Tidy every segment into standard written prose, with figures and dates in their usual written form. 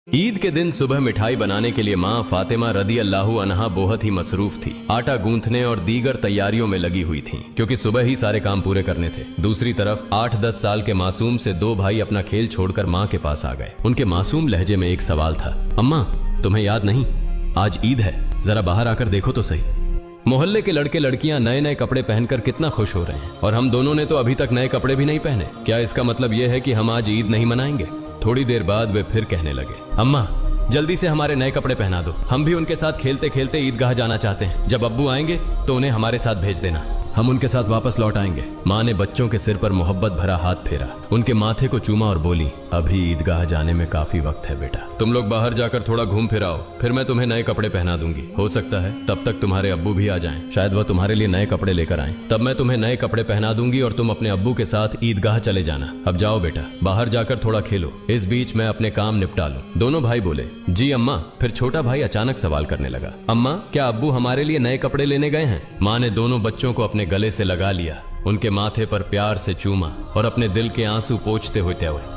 ईद के दिन सुबह मिठाई बनाने के लिए माँ फातिमा रदी अल्लाहु अन्हा बहुत ही मसरूफ थी। आटा गूंथने और दीगर तैयारियों में लगी हुई थी क्योंकि सुबह ही सारे काम पूरे करने थे। दूसरी तरफ 8-10 साल के मासूम से दो भाई अपना खेल छोड़कर माँ के पास आ गए। उनके मासूम लहजे में एक सवाल था, अम्मा तुम्हें याद नहीं आज ईद है, जरा बाहर आकर देखो तो सही। मोहल्ले के लड़के लड़कियां नए नए कपड़े पहनकर कितना खुश हो रहे हैं और हम दोनों ने तो अभी तक नए कपड़े भी नहीं पहने। क्या इसका मतलब यह है कि हम आज ईद नहीं मनाएंगे? थोड़ी देर बाद वे फिर कहने लगे, अम्मा जल्दी से हमारे नए कपड़े पहना दो, हम भी उनके साथ खेलते खेलते ईदगाह जाना चाहते हैं। जब अब्बू आएंगे तो उन्हें हमारे साथ भेज देना, हम उनके साथ वापस लौट आएंगे। माँ ने बच्चों के सिर पर मोहब्बत भरा हाथ फेरा, उनके माथे को चूमा और बोली, अभी ईदगाह जाने में काफी वक्त है बेटा, तुम लोग बाहर जाकर थोड़ा घूम फिर आओ, फिर मैं तुम्हें नए कपड़े पहना दूंगी। हो सकता है तब तक तुम्हारे अब्बू भी आ जाएं, शायद वह तुम्हारे लिए नए कपड़े लेकर आएं, तब मैं तुम्हें नए कपड़े पहना दूंगी और तुम अपने अब्बू के साथ ईदगाह चले जाना। अब जाओ बेटा, बाहर जाकर थोड़ा खेलो, इस बीच मैं अपने काम निपटा लूं। दोनों भाई बोले, जी अम्मा। फिर छोटा भाई अचानक सवाल करने लगा, अम्मा क्या अब्बू हमारे लिए नए कपड़े लेने गए हैं? माँ ने दोनों बच्चों को अपने गले से लगा लिया, उनके माथे पर प्यार से चूमा और अपने दिल के आंसू पोंछते हुए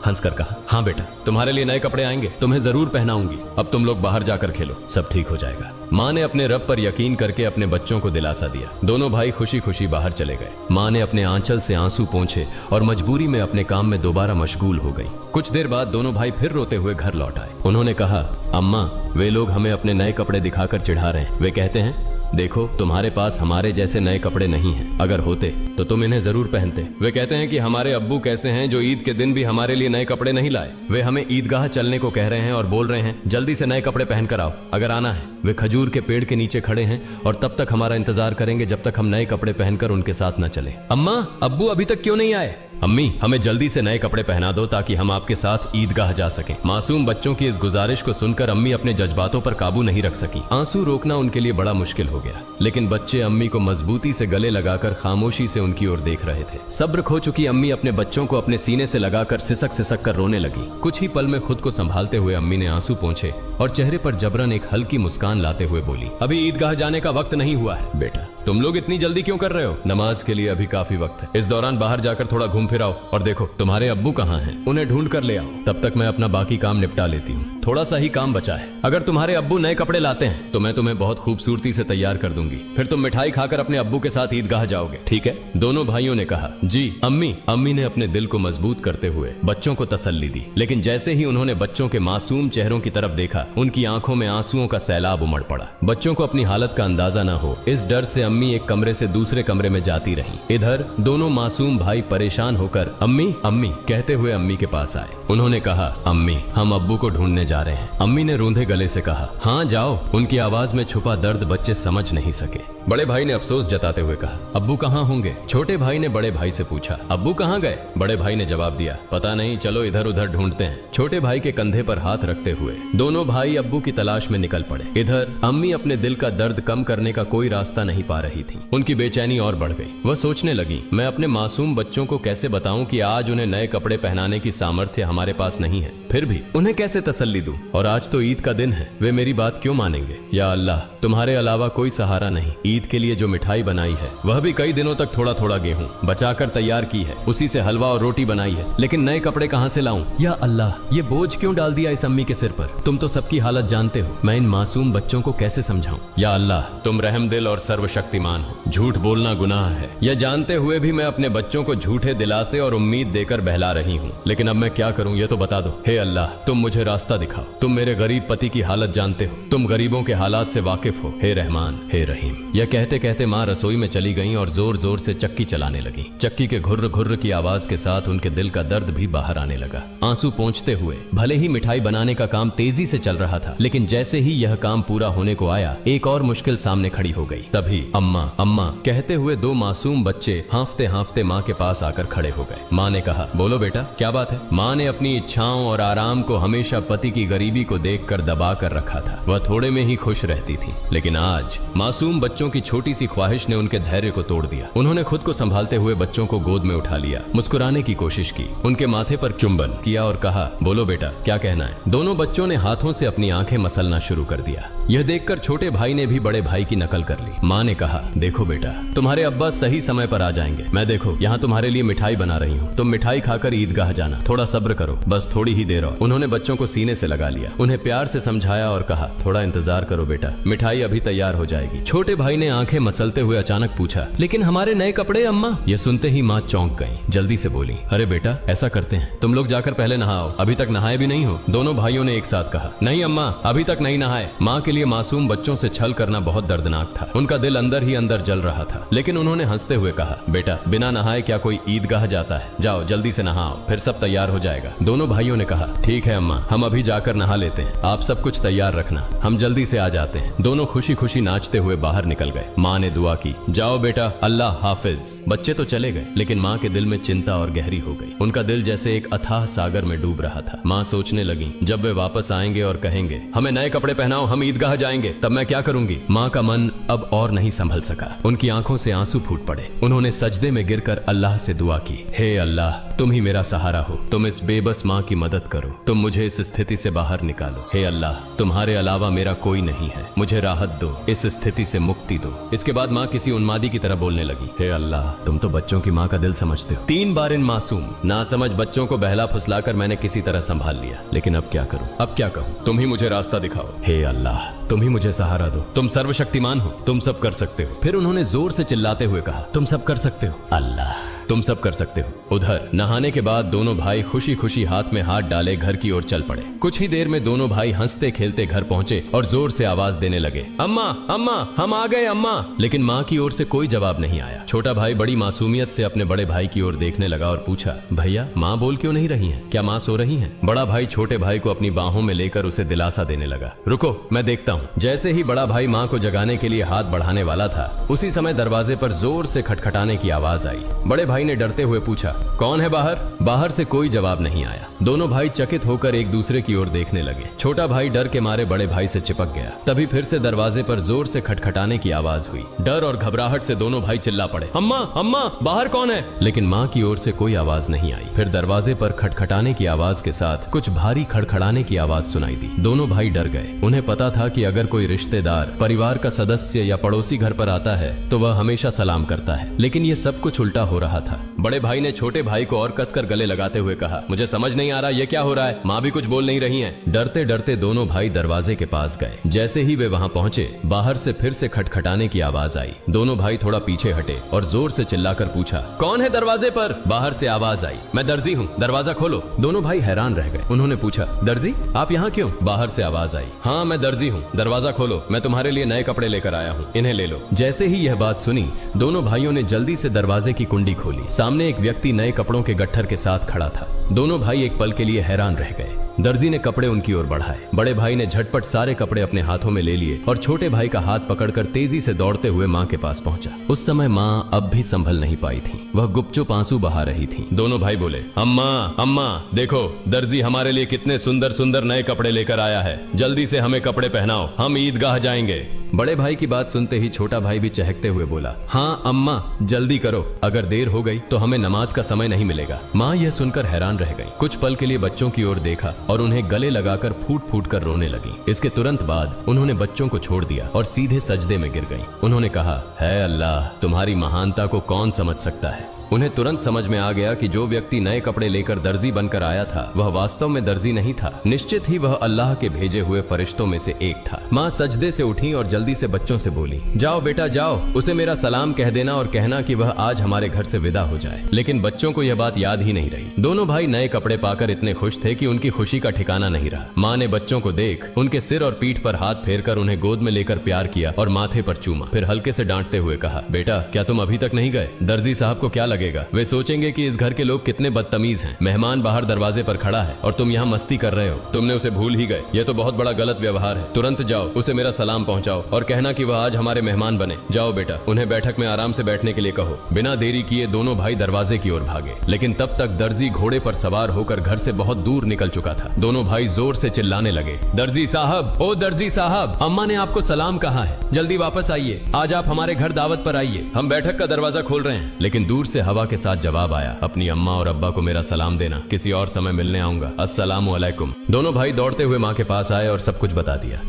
हंसकर कहा, हाँ बेटा तुम्हारे लिए नए कपड़े आएंगे, तुम्हें जरूर पहनाऊंगी। अब तुम लोग बाहर जाकर खेलो, सब ठीक हो जाएगा। माँ ने अपने रब पर यकीन करके अपने बच्चों को दिलासा दिया। दोनों भाई खुशी खुशी बाहर चले गए। माँ ने अपने आंचल से आंसू पोंछे और मजबूरी में अपने काम में दोबारा मशगूल हो गई। कुछ देर बाद दोनों भाई फिर रोते हुए घर लौट आए। उन्होंने कहा, अम्मा वे लोग हमें अपने नए कपड़े दिखाकर चिढ़ा रहे हैं। वे कहते हैं, देखो तुम्हारे पास हमारे जैसे नए कपड़े नहीं हैं, अगर होते तो तुम इन्हें जरूर पहनते। वे कहते हैं कि हमारे अब्बू कैसे हैं जो ईद के दिन भी हमारे लिए नए कपड़े नहीं लाए। वे हमें ईदगाह चलने को कह रहे हैं और बोल रहे हैं जल्दी से नए कपड़े पहन कर आओ अगर आना है। वे खजूर के पेड़ के नीचे खड़े हैं और तब तक हमारा इंतजार करेंगे जब तक हम नए कपड़े पहनकर उनके साथ न चले। अम्मा अब्बू अभी तक क्यों नहीं आए? अम्मी हमें जल्दी से नए कपड़े पहना दो ताकि हम आपके साथ ईदगाह जा सकें। मासूम बच्चों की इस गुजारिश को सुनकर अम्मी अपने जज्बातों पर काबू नहीं रख सकी। आंसू रोकना उनके लिए बड़ा मुश्किल हो गया, लेकिन बच्चे अम्मी को मजबूती से गले लगाकर खामोशी से उनकी ओर देख रहे थे। सब्र खो चुकी अम्मी अपने बच्चों को अपने सीने से लगाकर सिसक सिसक कर रोने लगी। कुछ ही पल में खुद को संभालते हुए अम्मी ने आंसू पोंछे और चेहरे पर जबरन एक हल्की मुस्कान लाते हुए बोली, अभी ईदगाह जाने का वक्त नहीं हुआ है। बेटा तुम लोग इतनी जल्दी क्यों कर रहे हो? नमाज के लिए अभी काफी वक्त है। इस दौरान बाहर जाकर थोड़ा घूम फिर आओ और देखो तुम्हारे अब्बू कहाँ हैं, उन्हें ढूंढ कर ले आओ। तब तक मैं अपना बाकी काम निपटा लेती हूँ, थोड़ा सा ही काम बचा है। अगर तुम्हारे अब्बू नए कपड़े लाते हैं तो मैं तुम्हें बहुत खूबसूरती से तैयार कर दूंगी, फिर तुम मिठाई खाकर अपने अब्बू के साथ ईदगाह जाओगे, ठीक है? दोनों भाइयों ने कहा, जी अम्मी। अम्मी ने अपने दिल को मजबूत करते हुए बच्चों को तसल्ली दी, लेकिन जैसे ही उन्होंने बच्चों के मासूम चेहरों की तरफ देखा, उनकी आंखों में आंसुओं का सैलाब उमड़ पड़ा। बच्चों को अपनी हालत का अंदाजा न हो, इस डर से अम्मी एक कमरे से दूसरे कमरे में जाती रही। इधर दोनों मासूम भाई परेशान होकर अम्मी अम्मी कहते हुए अम्मी के पास आए। उन्होंने कहा, अम्मी हम अब्बू को ढूंढने जा रहे हैं। अम्मी ने रूंधे गले से कहा, हाँ जाओ। उनकी आवाज में छुपा दर्द बच्चे समझ नहीं सके। बड़े भाई ने अफसोस जताते हुए कहा, अब्बू कहाँ होंगे? छोटे भाई ने बड़े भाई से पूछा, अब्बू कहाँ गए? बड़े भाई ने जवाब दिया, पता नहीं, चलो इधर उधर ढूंढते हैं। छोटे भाई के कंधे पर हाथ रखते हुए दोनों भाई अब्बू की तलाश में निकल पड़े। इधर अम्मी अपने दिल का दर्द कम करने का कोई रास्ता नहीं पा रही थी। उनकी बेचैनी और बढ़ गई। वह सोचने लगी, मैं अपने मासूम बच्चों को कैसे बताऊं कि आज उन्हें नए कपड़े पहनाने की सामर्थ्य हमारे पास नहीं है, फिर भी उन्हें कैसे तसल्ली दूं? और आज तो ईद का दिन है, वे मेरी बात क्यों मानेंगे? या अल्लाह तुम्हारे अलावा कोई सहारा नहीं। ईद के लिए जो मिठाई बनाई है वह भी कई दिनों तक थोड़ा थोड़ा गेहूं बचाकर तैयार की है, उसी से हलवा और रोटी बनाई है, लेकिन नए कपड़े कहां से लाऊं? या अल्लाह ये बोझ क्यों डाल दिया इस अम्मी के सिर पर? तुम तो सबकी हालत जानते हो, मैं इन मासूम बच्चों को कैसे समझाऊं? या अल्लाह तुम रहमदिल और सर्वशक्तिमान हो, झूठ बोलना गुनाह है, यह जानते हुए भी मैं अपने बच्चों को झूठे दिलासे और उम्मीद देकर बहला रही हूँ, लेकिन अब मैं क्या करूँ ये तो बता दो। हे अल्लाह तुम मुझे रास्ता दिखाओ, तुम मेरे गरीब पति की हालत जानते हो, तुम गरीबों के हालात से वाकिफ हो। हे रहमान हे रहीम। यह कहते कहते माँ रसोई में चली गईं और जोर जोर से चक्की चलाने लगी। चक्की के घुर्र घुर्र की आवाज के साथ उनके दिल का दर्द भी बाहर आने लगा। आंसू पोंछते हुए भले ही मिठाई बनाने का काम तेजी से चल रहा था, लेकिन जैसे ही यह काम पूरा होने को आया, एक और मुश्किल सामने खड़ी हो गई। तभी अम्मा अम्मा कहते हुए दो मासूम बच्चे हांफते हांफते माँ के पास आकर खड़े हो गए। माँ ने कहा, बोलो बेटा क्या बात है? माँ ने अपनी इच्छाओं और आराम को हमेशा पति की गरीबी को देखकर दबा कर रखा था। वह थोड़े में ही खुश रहती थी, लेकिन आज मासूम बच्चों की छोटी सी ख्वाहिश ने उनके धैर्य को तोड़ दिया। उन्होंने खुद को संभालते हुए बच्चों को गोद में उठा लिया, मुस्कुराने की कोशिश की, उनके माथे पर चुंबन किया और कहा, बोलो बेटा क्या कहना है? दोनों बच्चों ने हाथों से अपनी आंखें मसलना शुरू कर दिया। यह देखकर छोटे भाई ने भी बड़े भाई की नकल कर ली। माँ ने कहा, देखो बेटा, तुम्हारे अब्बा सही समय पर आ जाएंगे। मैं देखो यहाँ तुम्हारे लिए मिठाई बना रही हूँ, तुम मिठाई खाकर ईदगाह जाना, थोड़ा सब्र करो, बस थोड़ी ही देर और। उन्होंने बच्चों को सीने से लगा लिया, उन्हें प्यार से समझाया और कहा, थोड़ा इंतजार करो बेटा, मिठाई अभी तैयार हो जाएगी। छोटे भाई ने आंखें मसलते हुए अचानक पूछा, लेकिन हमारे नए कपड़े अम्मा? यह सुनते ही माँ चौंक गई, जल्दी से बोली, अरे बेटा ऐसा करते हैं, तुम लोग जाकर पहले नहाओ, अभी तक नहाए भी नहीं हो। दोनों भाइयों ने एक साथ कहा, नहीं अम्मा, अभी तक नहीं नहाए। माँ के लिए मासूम बच्चों से छल करना बहुत दर्दनाक था, उनका दिल अंदर ही अंदर जल रहा था। लेकिन उन्होंने हंसते हुए कहा, बेटा बिना नहाए क्या कोई ईदगाह जाता है, जाओ जल्दी से नहाओ, फिर सब तैयार हो जाएगा। दोनों भाइयों ने कहा, ठीक है अम्मा, हम अभी जाकर नहा लेते हैं, आप सब कुछ तैयार रखना, हम जल्दी से आ जाते हैं। दोनों खुशी खुशी नाचते हुए बाहर निकल गए। माँ ने दुआ की, जाओ बेटा, अल्लाह हाफिज। बच्चे तो चले गए, लेकिन माँ के दिल में चिंता और गहरी हो गई। उनका दिल जैसे एक अथाह सागर में डूब रहा था। माँ सोचने लगी, जब वे वापस आएंगे और कहेंगे, हमें नए कपड़े पहनाओ, हम ईदगाह जाएंगे, तब मैं क्या करूंगी। माँ का मन अब और नहीं संभल सका, उनकी आंखों से आंसू फूट पड़े। उन्होंने सजदे में गिरकर अल्लाह से दुआ की, हे अल्लाह, तुम ही मेरा सहारा हो, तुम इस बेबस माँ की मदद करो, तुम मुझे इस स्थिति से बाहर निकालो। हे अल्लाह, तुम्हारे अलावा मेरा कोई नहीं है, मुझे राहत दो, इस स्थिति से मुक्ति दो। इसके बाद माँ किसी उन्मादी की तरह बोलने लगी, हे अल्लाह, तुम तो बच्चों की माँ का दिल समझते हो। 3 बार इन मासूम नासमझ बच्चों को बहला फुसलाकर मैंने किसी तरह संभाल लिया, लेकिन अब क्या करूं, अब क्या कहूं, तुम ही मुझे रास्ता दिखाओ। हे अल्लाह, तुम ही मुझे सहारा दो, तुम सर्वशक्तिमान हो, तुम सब कर सकते हो। फिर उन्होंने जोर से चिल्लाते हुए कहा, तुम सब कर सकते हो अल्लाह, तुम सब कर सकते हो। उधर नहाने के बाद दोनों भाई खुशी खुशी हाथ में हाथ डाले घर की ओर चल पड़े। कुछ ही देर में दोनों भाई हंसते खेलते घर पहुंचे और जोर से आवाज देने लगे, अम्मा अम्मा, हम आ गए अम्मा। लेकिन माँ की ओर से कोई जवाब नहीं आया। छोटा भाई बड़ी मासूमियत से अपने बड़े भाई की ओर देखने लगा और पूछा, भैया माँ बोल क्यों नहीं रही हैं? क्या माँ सो रही हैं? बड़ा भाई छोटे भाई को अपनी बाहों में लेकर उसे दिलासा देने लगा, रुको मैं देखता हूँ। जैसे ही बड़ा भाई माँ को जगाने के लिए हाथ बढ़ाने वाला था, उसी समय दरवाजे पर जोर से खटखटाने की आवाज आई। बड़े भाई ने डरते हुए पूछा, कौन है बाहर? बाहर से कोई जवाब नहीं आया। दोनों भाई चकित होकर एक दूसरे की ओर देखने लगे। छोटा भाई डर के मारे बड़े भाई से चिपक गया। तभी फिर से दरवाजे पर जोर से खटखटाने की आवाज हुई। डर और घबराहट से दोनों भाई चिल्ला पड़े, अम्मा अम्मा, बाहर कौन है? लेकिन माँ की ओर से कोई आवाज नहीं आई। फिर दरवाजे पर खटखटाने की आवाज के साथ कुछ भारी खड़खड़ाने की आवाज सुनाई दी। दोनों भाई डर गए। उन्हें पता था कि अगर कोई रिश्तेदार, परिवार का सदस्य या पड़ोसी घर पर आता है तो वह हमेशा सलाम करता है, लेकिन ये सब कुछ उल्टा हो रहा था। बड़े भाई ने छोटे भाई को और कसकर गले लगाते हुए कहा, मुझे समझ नहीं आ रहा ये क्या हो रहा है, माँ भी कुछ बोल नहीं रही हैं। डरते डरते दोनों भाई दरवाजे के पास गए। जैसे ही वे वहां पहुंचे, बाहर से फिर से खटखटाने की आवाज आई। दोनों भाई थोड़ा पीछे हटे और जोर से चिल्लाकर पूछा, कौन है दरवाजे पर? बाहर से आवाज आई, मैं दर्जी हूँ, दरवाजा खोलो। दोनों भाई हैरान रह गए। उन्होंने पूछा, दर्जी आप यहाँ क्यों? बाहर से आवाज आई, हाँ मैं दर्जी हूँ, दरवाजा खोलो, मैं तुम्हारे लिए नए कपड़े लेकर आया हूँ, इन्हें ले लो। जैसे ही यह बात सुनी, दोनों भाइयों ने जल्दी से दरवाजे की कुंडी खोली। सामने एक व्यक्ति नए कपड़ों के गट्ठर के साथ खड़ा था। दोनों भाई एक पल के लिए हैरान रह गए। दर्जी ने कपड़े उनकी ओर बढ़ाए। बड़े भाई ने झटपट सारे कपड़े अपने हाथों में ले लिए और छोटे भाई का हाथ पकड़कर तेजी से दौड़ते हुए माँ के पास पहुंचा। उस समय माँ अब भी संभल नहीं पाई थी, वह गुपचुप आंसू बहा रही थी। दोनों भाई बोले, अम्मा अम्मा, देखो दर्जी हमारे लिए कितने सुंदर सुंदर नए कपड़े लेकर आया है, जल्दी से हमें कपड़े पहनाओ, हम ईदगाह जाएंगे। बड़े भाई की बात सुनते ही छोटा भाई भी चहकते हुए बोला, हाँ अम्मा जल्दी करो, अगर देर हो गई तो हमें नमाज का समय नहीं मिलेगा। माँ यह सुनकर हैरान रह गई। कुछ पल के लिए बच्चों की ओर देखा और उन्हें गले लगाकर फूट फूट कर रोने लगी। इसके तुरंत बाद उन्होंने बच्चों को छोड़ दिया और सीधे सजदे में गिर गईं। उन्होंने कहा, है अल्लाह, तुम्हारी महानता को कौन समझ सकता है। उन्हें तुरंत समझ में आ गया कि जो व्यक्ति नए कपड़े लेकर दर्जी बनकर आया था वह वास्तव में दर्जी नहीं था, निश्चित ही वह अल्लाह के भेजे हुए फरिश्तों में से एक था। माँ सजदे से उठी और जल्दी से बच्चों से बोली, जाओ बेटा जाओ, उसे मेरा सलाम कह देना और कहना कि वह आज हमारे घर से विदा हो जाए। लेकिन बच्चों को यह बात याद ही नहीं रही। दोनों भाई नए कपड़े पाकर इतने खुश थे कि उनकी खुशी का ठिकाना नहीं रहा। माँ ने बच्चों को देख उनके सिर और पीठ पर हाथ फेरकर उन्हें गोद में लेकर प्यार किया और माथे पर चूमा। फिर हल्के से डांटते हुए कहा, बेटा क्या तुम अभी तक नहीं गए? दर्जी साहब को क्या लगेगा? वे सोचेंगे कि इस घर के लोग कितने बदतमीज हैं। मेहमान बाहर दरवाजे पर खड़ा है और तुम यहाँ मस्ती कर रहे हो। तुमने उसे भूल ही गए, यह तो बहुत बड़ा गलत व्यवहार है। तुरंत जाओ, उसे मेरा सलाम पहुंचाओ और कहना कि वह आज हमारे मेहमान बने। जाओ बेटा, उन्हें बैठक में आराम से बैठने के लिए कहो। बिना देरी किए दोनों भाई दरवाजे की ओर भागे, लेकिन तब तक दर्जी घोड़े पर सवार होकर घर से बहुत दूर निकल चुका था। दोनों भाई जोर से चिल्लाने लगे, दर्जी साहब, ओ दर्जी साहब, अम्मा ने आपको सलाम कहा है, जल्दी वापस आइए, आज आप हमारे घर दावत पर आइए, हम बैठक का दरवाजा खोल रहे हैं। लेकिन दूर से हवा के साथ जवाब आया, अपनी अम्मा और अब्बा को मेरा सलाम देना, किसी और समय मिलने आऊंगा, अस्सलामु अलैकुम। दोनों भाई दौड़ते हुए माँ के पास आए और सब कुछ बता दिया।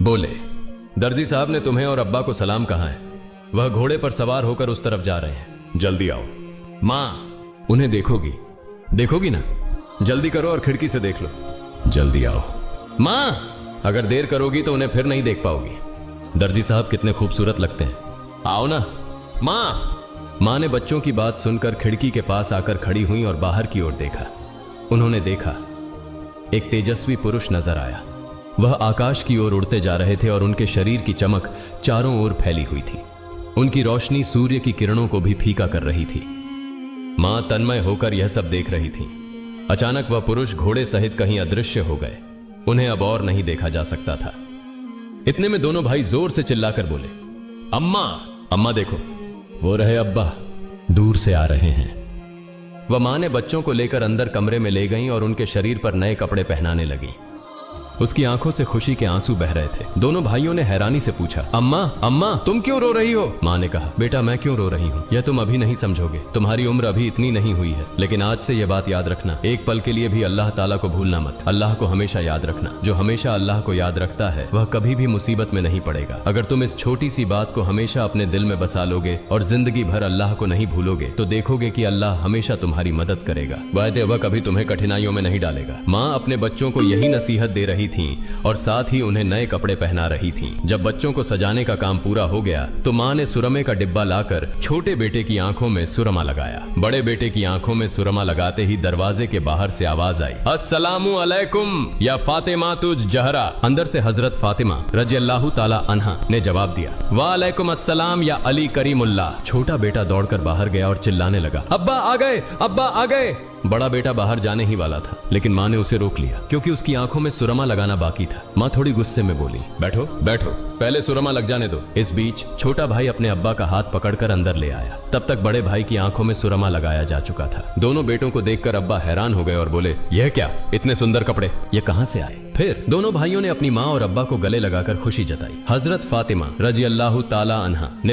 बोले, दर्जी साहब ने तुम्हें और अब्बा को सलाम कहा है। वह घोड़े पर सवार होकर उस तरफ जा रहे हैं। जल्दी आओ। माँ, उन्हें देखोगी ना? जल्दी करो और खिड़की से देख लो। जल्दी आओ। माँ, अगर देर करोगी तो उन्हें फिर नहीं देख पाओगी। दर्जी साहब कितने खूबसूरत लगते हैं। आओ ना। माँ ने बच्चों की बात सुनकर खिड़की के पास आकर खड़ी हुई और बाहर की ओर देखा। उन्होंने देखा एक तेजस्वी पुरुष नजर आया। वह आकाश की ओर उड़ते जा रहे थे और उनके शरीर की चमक चारों ओर फैली हुई थी। उनकी रोशनी सूर्य की किरणों को भी फीका कर रही थी। मां तन्मय होकर यह सब देख रही थी। अचानक वह पुरुष घोड़े सहित कहीं अदृश्य हो गए। उन्हें अब और नहीं देखा जा सकता था। इतने में दोनों भाई जोर से चिल्लाकर बोले, अम्मा, अम्मा देखो, वो रहे अब्बा, दूर से आ रहे हैं। वह मां ने बच्चों को लेकर अंदर कमरे में ले गईं और उनके शरीर पर नए कपड़े पहनाने लगी। उसकी आंखों से खुशी के आंसू बह रहे थे। दोनों भाइयों ने हैरानी से पूछा, अम्मा, अम्मा, तुम क्यों रो रही हो? मां ने कहा, बेटा मैं क्यों रो रही हूँ यह तुम अभी नहीं समझोगे। तुम्हारी उम्र अभी इतनी नहीं हुई है, लेकिन आज से यह बात याद रखना, एक पल के लिए भी अल्लाह ताला को भूलना मत। अल्लाह को हमेशा याद रखना। जो हमेशा अल्लाह को याद रखता है वह कभी भी मुसीबत में नहीं पड़ेगा। अगर तुम इस छोटी सी बात को हमेशा अपने दिल में बसा लोगे और जिंदगी भर अल्लाह को नहीं भूलोगे तो देखोगे कि अल्लाह हमेशा तुम्हारी मदद करेगा। वह कभी तुम्हें कठिनाइयों में नहीं डालेगा। माँ अपने बच्चों को यही नसीहत दे रही थी और साथ ही उन्हें नए कपड़े पहना रही थी। जब बच्चों को सजाने का काम पूरा हो गया तो मां ने सुरमे का डिब्बा लाकर छोटे बेटे की आंखों में सुरमा लगाया। बड़े बेटे की आंखों में सुरमा लगाते ही दरवाजे के बाहर से आवाज आई, अस्सलामु अलैकुम या फातिमा तुझ जहरा। अंदर से हजरत फातिमा रज़ियल्लाहु ताला अन्हा ने जवाब दिया, वालेकुम अस्सलाम या अली करीमुल्लाह। छोटा बेटा दौड़कर बाहर गया और चिल्लाने लगा, अब्बा आ गए, अब्बा आ गए। बड़ा बेटा बाहर जाने ही वाला था, लेकिन मां ने उसे रोक लिया क्योंकि उसकी आंखों में सुरमा लगाना बाकी था। मां थोड़ी गुस्से में बोली, बैठो बैठो, पहले सुरमा लग जाने दो। इस बीच छोटा भाई अपने अब्बा का हाथ पकड़कर अंदर ले आया। तब तक बड़े भाई की आंखों में सुरमा लगाया जा चुका था। दोनों बेटों को देखकर अब्बा हैरान हो गए और बोले, यह क्या, इतने सुंदर कपड़े ये कहां से आए? फिर दोनों भाइयों ने अपनी मां और अब्बा को गले लगाकर खुशी जताई। हजरत फातिमा रज़ियल्लाहु ताला अन्हा ने